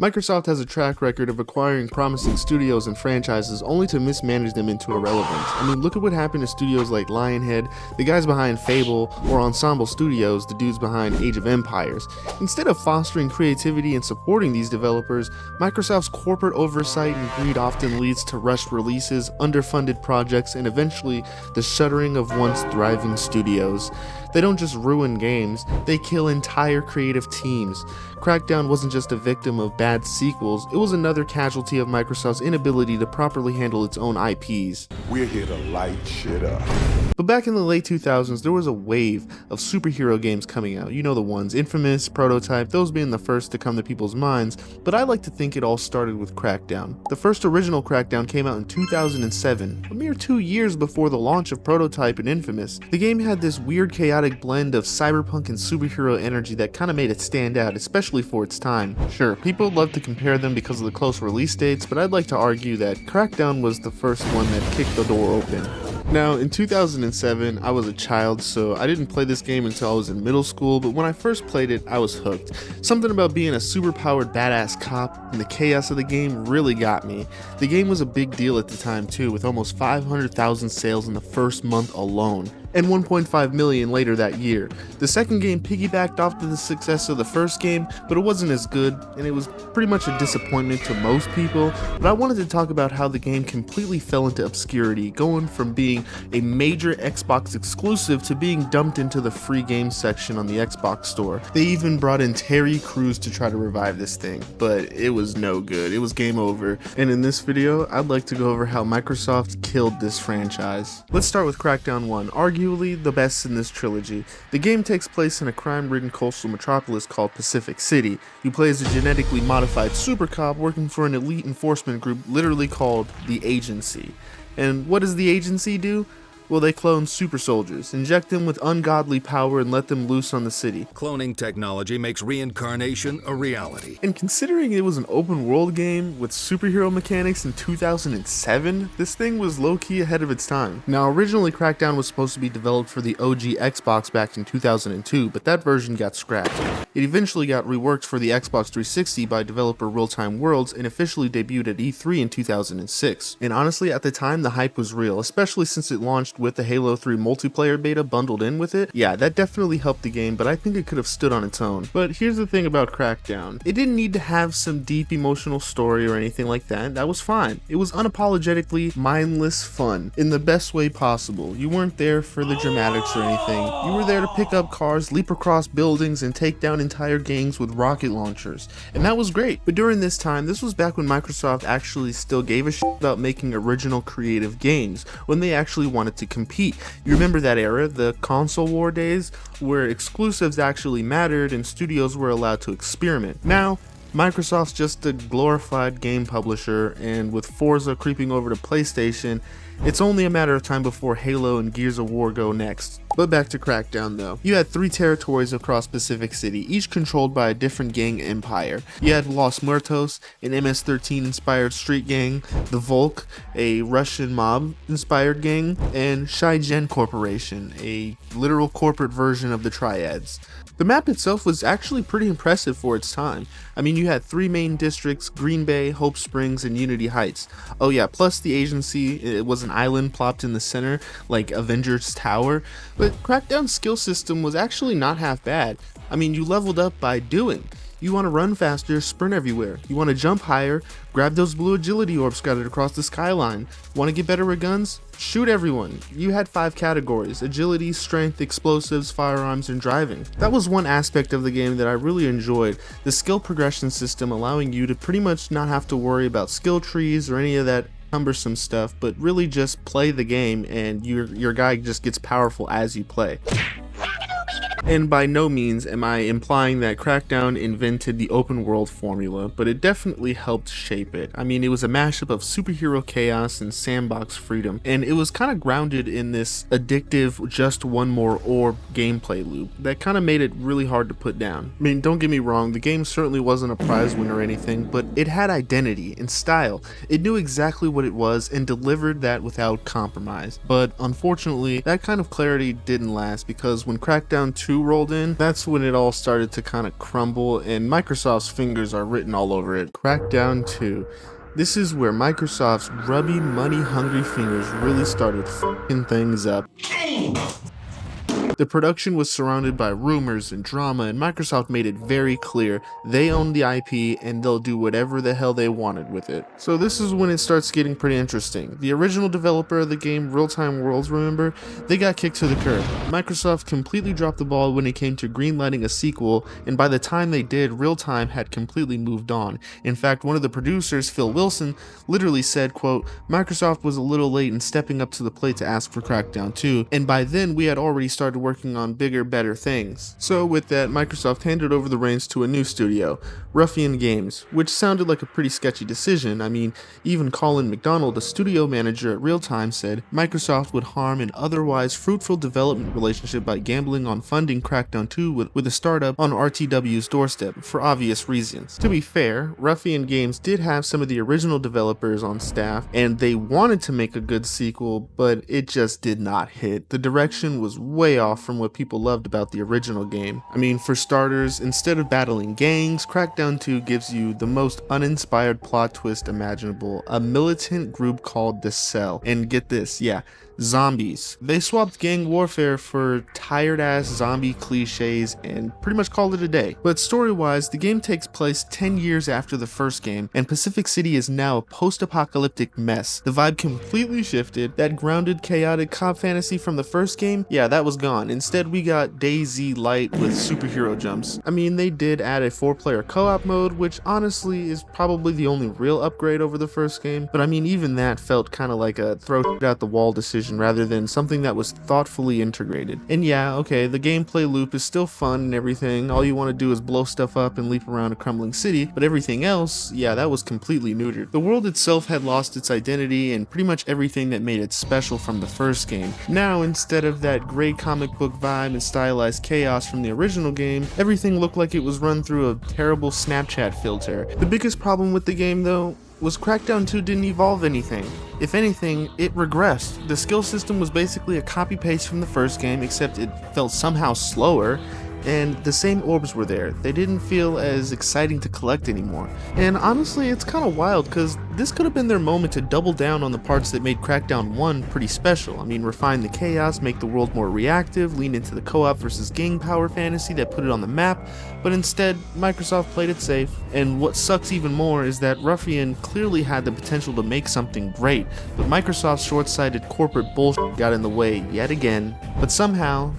Microsoft has a track record of acquiring promising studios and franchises only to mismanage them into irrelevance. I mean, look at what happened to studios like Lionhead, the guys behind Fable, or Ensemble Studios, the dudes behind Age of Empires. Instead of fostering creativity and supporting these developers, Microsoft's corporate oversight and greed often leads to rushed releases, underfunded projects, and eventually the shuttering of once thriving studios. They don't just ruin games, they kill entire creative teams. Crackdown wasn't just a victim of bad sequels, it was another casualty of Microsoft's inability to properly handle its own IPs. We're here to light shit up. But back in the late 2000s, there was a wave of superhero games coming out. You know the ones, Infamous, Prototype, those being the first to come to people's minds, but I like to think it all started with Crackdown. The first original Crackdown came out in 2007, a mere 2 years before the launch of Prototype and Infamous. The game had this weird chaotic blend of cyberpunk and superhero energy that kinda made it stand out, especially for its time. Sure, people would love to compare them because of the close release dates, but I'd like to argue that Crackdown was the first one that kicked the door open. Now, in 2007, I was a child, so I didn't play this game until I was in middle school, but when I first played it, I was hooked. Something about being a superpowered badass cop and the chaos of the game really got me. The game was a big deal at the time too, with almost 500,000 sales in the first month alone, and 1.5 million later that year. The second game piggybacked off to the success of the first game, but it wasn't as good, and it was pretty much a disappointment to most people. But I wanted to talk about how the game completely fell into obscurity, going from being a major Xbox exclusive to being dumped into the free game section on the Xbox store. They even brought in Terry Crews to try to revive this thing, but it was no good. It was game over. And in this video, I'd like to go over how Microsoft killed this franchise. Let's start with Crackdown 1, arguably the best in this trilogy. The game takes place in a crime-ridden coastal metropolis called Pacific City. You play as a genetically modified super cop working for an elite enforcement group literally called the Agency. And what does the Agency do? Well, they clone super soldiers, inject them with ungodly power, and let them loose on the city. Cloning technology makes reincarnation a reality. And considering it was an open world game with superhero mechanics in 2007, this thing was low-key ahead of its time. Now, originally Crackdown was supposed to be developed for the OG Xbox back in 2002, but that version got scrapped. It eventually got reworked for the Xbox 360 by developer Real Time Worlds and officially debuted at E3 in 2006. And honestly, at the time, the hype was real, especially since it launched with the Halo 3 multiplayer beta bundled in with it. Yeah, that definitely helped the game, but I think it could have stood on its own. But here's the thing about Crackdown. It didn't need to have some deep emotional story or anything like that. That was fine. It was unapologetically mindless fun in the best way possible. You weren't there for the dramatics or anything. You were there to pick up cars, leap across buildings, and take down entire gangs with rocket launchers. And that was great. But during this time, this was back when Microsoft actually still gave a shit about making original creative games, when they actually wanted to compete. You remember that era, the console war days, where exclusives actually mattered and studios were allowed to experiment. Now, Microsoft's just a glorified game publisher, and with Forza creeping over to PlayStation, it's only a matter of time before Halo and Gears of War go next. But back to Crackdown though. You had 3 territories across Pacific City, each controlled by a different gang empire. You had Los Muertos, an MS-13 inspired street gang, the Volk, a Russian mob inspired gang, and Shaigen Corporation, a literal corporate version of the Triads. The map itself was actually pretty impressive for its time. I mean, you had 3 main districts, Green Bay, Hope Springs, and Unity Heights. Oh yeah, plus the Agency, it was an island plopped in the center, like Avengers Tower. But Crackdown's skill system was actually not half bad. I mean, you leveled up by doing. You want to run faster, sprint everywhere. You want to jump higher, grab those blue agility orbs scattered across the skyline. Want to get better with guns? Shoot everyone. You had 5 categories: agility, strength, explosives, firearms, and driving. That was one aspect of the game that I really enjoyed, the skill progression system allowing you to pretty much not have to worry about skill trees or any of that cumbersome stuff, but really just play the game and your guy just gets powerful as you play. And by no means am I implying that Crackdown invented the open world formula, but it definitely helped shape it. I mean, it was a mashup of superhero chaos and sandbox freedom, and it was kind of grounded in this addictive just one more orb gameplay loop that kind of made it really hard to put down. I mean, don't get me wrong, the game certainly wasn't a prize winner or anything, but it had identity and style. It knew exactly what it was and delivered that without compromise. But unfortunately, that kind of clarity didn't last, because when Crackdown 2 2 rolled in, that's when it all started to kind of crumble and Microsoft's fingers are written all over it. Crackdown 2. This is where Microsoft's grubby, money-hungry fingers really started f***ing things up. The production was surrounded by rumors and drama, and Microsoft made it very clear they own the IP and they'll do whatever the hell they wanted with it. So this is when it starts getting pretty interesting. The original developer of the game, Real Time Worlds, remember? They got kicked to the curb. Microsoft completely dropped the ball when it came to greenlighting a sequel, and by the time they did, Real Time had completely moved on. In fact, one of the producers, Phil Wilson, literally said, quote, "Microsoft was a little late in stepping up to the plate to ask for Crackdown 2, and by then we had already started working on bigger, better things." So with that, Microsoft handed over the reins to a new studio, Ruffian Games, which sounded like a pretty sketchy decision. I mean, even Colin McDonald, a studio manager at Real Time, said Microsoft would harm an otherwise fruitful development relationship by gambling on funding Crackdown 2 with a startup on RTW's doorstep, for obvious reasons. To be fair, Ruffian Games did have some of the original developers on staff, and they wanted to make a good sequel, but it just did not hit. The direction was way off from what people loved about the original game. I mean, for starters, instead of battling gangs, Crackdown 2 gives you the most uninspired plot twist imaginable, a militant group called the Cell. And get this, yeah, zombies. They swapped gang warfare for tired-ass zombie cliches and pretty much called it a day. But story-wise, the game takes place 10 years after the first game, and Pacific City is now a post-apocalyptic mess. The vibe completely shifted. That grounded, chaotic cop fantasy from the first game, yeah, that was gone. Instead, we got DayZ Light with superhero jumps. I mean, they did add a 4-player co-op mode, which honestly is probably the only real upgrade over the first game, but I mean, even that felt kind of like a throw shit out the wall decision rather than something that was thoughtfully integrated. And yeah, okay, the gameplay loop is still fun and everything. All you want to do is blow stuff up and leap around a crumbling city, but everything else, yeah, that was completely neutered. The world itself had lost its identity and pretty much everything that made it special from the first game. Now, instead of that great comic book vibe and stylized chaos from the original game, everything looked like it was run through a terrible Snapchat filter. The biggest problem with the game, though, was Crackdown 2 didn't evolve anything. If anything, it regressed. The skill system was basically a copy-paste from the first game, except it felt somehow slower, and the same orbs were there. They didn't feel as exciting to collect anymore. And honestly, it's kind of wild because this could have been their moment to double down on the parts that made Crackdown 1 pretty special. I mean, refine the chaos, make the world more reactive, lean into the co-op versus gang power fantasy that put it on the map, but instead, Microsoft played it safe. And what sucks even more is that Ruffian clearly had the potential to make something great, but Microsoft's short-sighted corporate bullshit got in the way yet again. But somehow,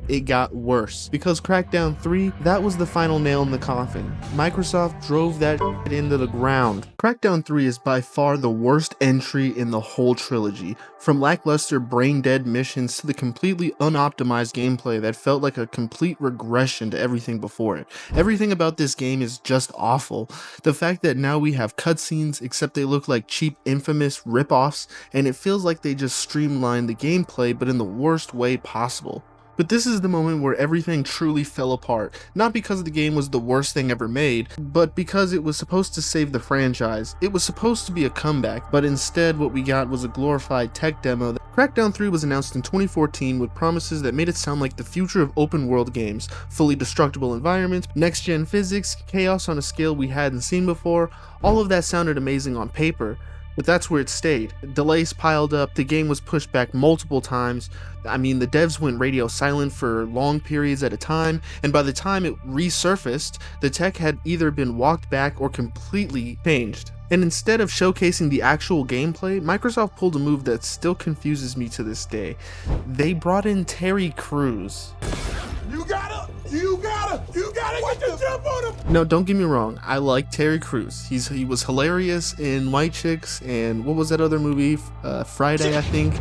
it got worse. Because Crackdown 3, that was the final nail in the coffin. Microsoft drove that shit into the ground. Crackdown 3 is by far the worst entry in the whole trilogy. From lackluster brain-dead missions to the completely unoptimized gameplay that felt like a complete regression to everything before it. Everything about this game is just awful. The fact that now we have cutscenes, except they look like cheap Infamous rip-offs, and it feels like they just streamlined the gameplay but in the worst way possible. But this is the moment where everything truly fell apart, not because the game was the worst thing ever made, but because it was supposed to save the franchise. It was supposed to be a comeback, but instead what we got was a glorified tech demo. Crackdown 3 was announced in 2014 with promises that made it sound like the future of open world games, fully destructible environments, next-gen physics, chaos on a scale we hadn't seen before. All of that sounded amazing on paper, but that's where it stayed. Delays piled up, the game was pushed back multiple times. I mean, the devs went radio silent for long periods at a time, and by the time it resurfaced, the tech had either been walked back or completely changed. And instead of showcasing the actual gameplay, Microsoft pulled a move that still confuses me to this day. They brought in Terry Crews. You gotta get the jump on him! No, don't get me wrong, I like Terry Crews. He was hilarious in White Chicks and what was that other movie? Friday, I think.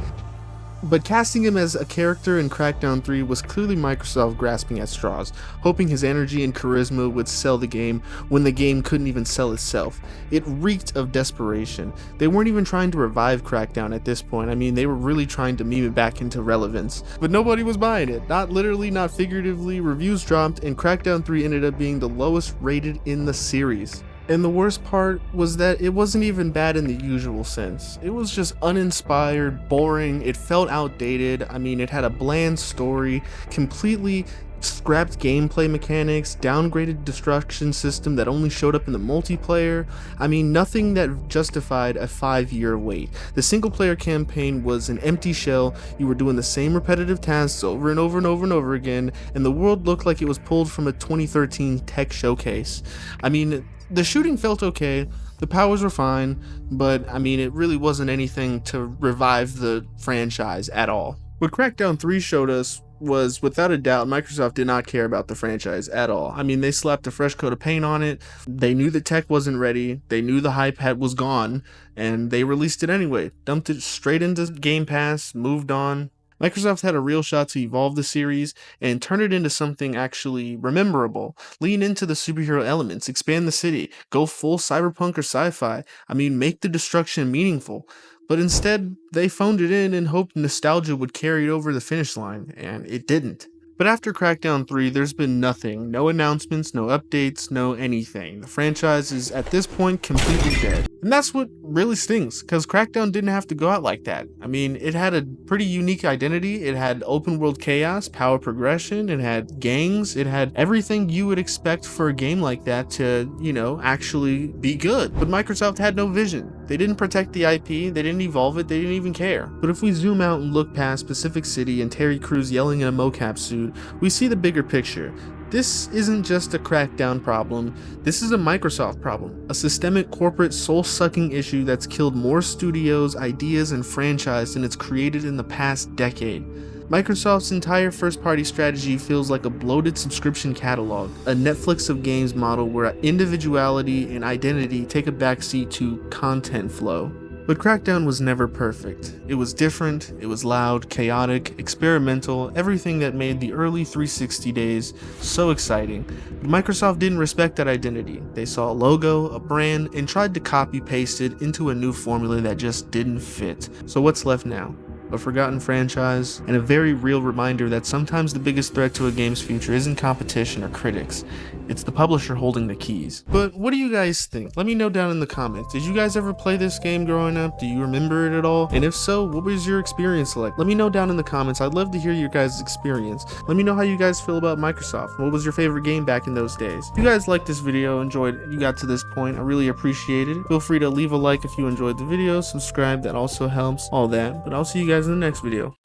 But casting him as a character in Crackdown 3 was clearly Microsoft grasping at straws, hoping his energy and charisma would sell the game when the game couldn't even sell itself. It reeked of desperation. They weren't even trying to revive Crackdown at this point. I mean, they were really trying to meme it back into relevance. But nobody was buying it. Not literally, not figuratively. Reviews dropped, and Crackdown 3 ended up being the lowest rated in the series. And the worst part was that it wasn't even bad in the usual sense. It was just uninspired, boring, it felt outdated. I mean, it had a bland story, completely scrapped gameplay mechanics, downgraded destruction system that only showed up in the multiplayer. I mean, nothing that justified a 5-year wait. The single player campaign was an empty shell. You were doing the same repetitive tasks over and over and over and over again, and the world looked like it was pulled from a 2013 tech showcase. I mean, the shooting felt okay, the powers were fine, but I mean, it really wasn't anything to revive the franchise at all. What Crackdown 3 showed us was, without a doubt, Microsoft did not care about the franchise at all. I mean, they slapped a fresh coat of paint on it, they knew the tech wasn't ready, they knew the hype was gone, and they released it anyway. Dumped it straight into Game Pass, moved on. Microsoft had a real shot to evolve the series and turn it into something actually rememberable. Lean into the superhero elements, expand the city, go full cyberpunk or sci-fi. I mean, make the destruction meaningful. But instead, they phoned it in and hoped nostalgia would carry it over the finish line, and it didn't. But after Crackdown 3, there's been nothing. No announcements, no updates, no anything. The franchise is, at this point, completely dead. And that's what really stings, because Crackdown didn't have to go out like that. I mean, it had a pretty unique identity. It had open world chaos, power progression, it had gangs, it had everything you would expect for a game like that to, you know, actually be good. But Microsoft had no vision. They didn't protect the IP, they didn't evolve it, they didn't even care. But if we zoom out and look past Pacific City and Terry Crews yelling in a mocap suit, we see the bigger picture. This isn't just a Crackdown problem, this is a Microsoft problem, a systemic corporate soul-sucking issue that's killed more studios, ideas, and franchise than it's created in the past decade. Microsoft's entire first-party strategy feels like a bloated subscription catalog, a Netflix of games model where individuality and identity take a backseat to content flow. But Crackdown was never perfect. It was different, it was loud, chaotic, experimental, everything that made the early 360 days so exciting. But Microsoft didn't respect that identity. They saw a logo, a brand, and tried to copy-paste it into a new formula that just didn't fit. So what's left now? A forgotten franchise, and a very real reminder that sometimes the biggest threat to a game's future isn't competition or critics, it's the publisher holding the keys. But what do you guys think? Let me know down in the comments. Did you guys ever play this game growing up? Do you remember it at all? And if so, what was your experience like? Let me know down in the comments. I'd love to hear your guys' experience. Let me know how you guys feel about Microsoft. What was your favorite game back in those days? If you guys liked this video, you got to this point, I really appreciate it. Feel free to leave a like if you enjoyed the video, subscribe, that also helps, all that. But I'll see you guys in the next video.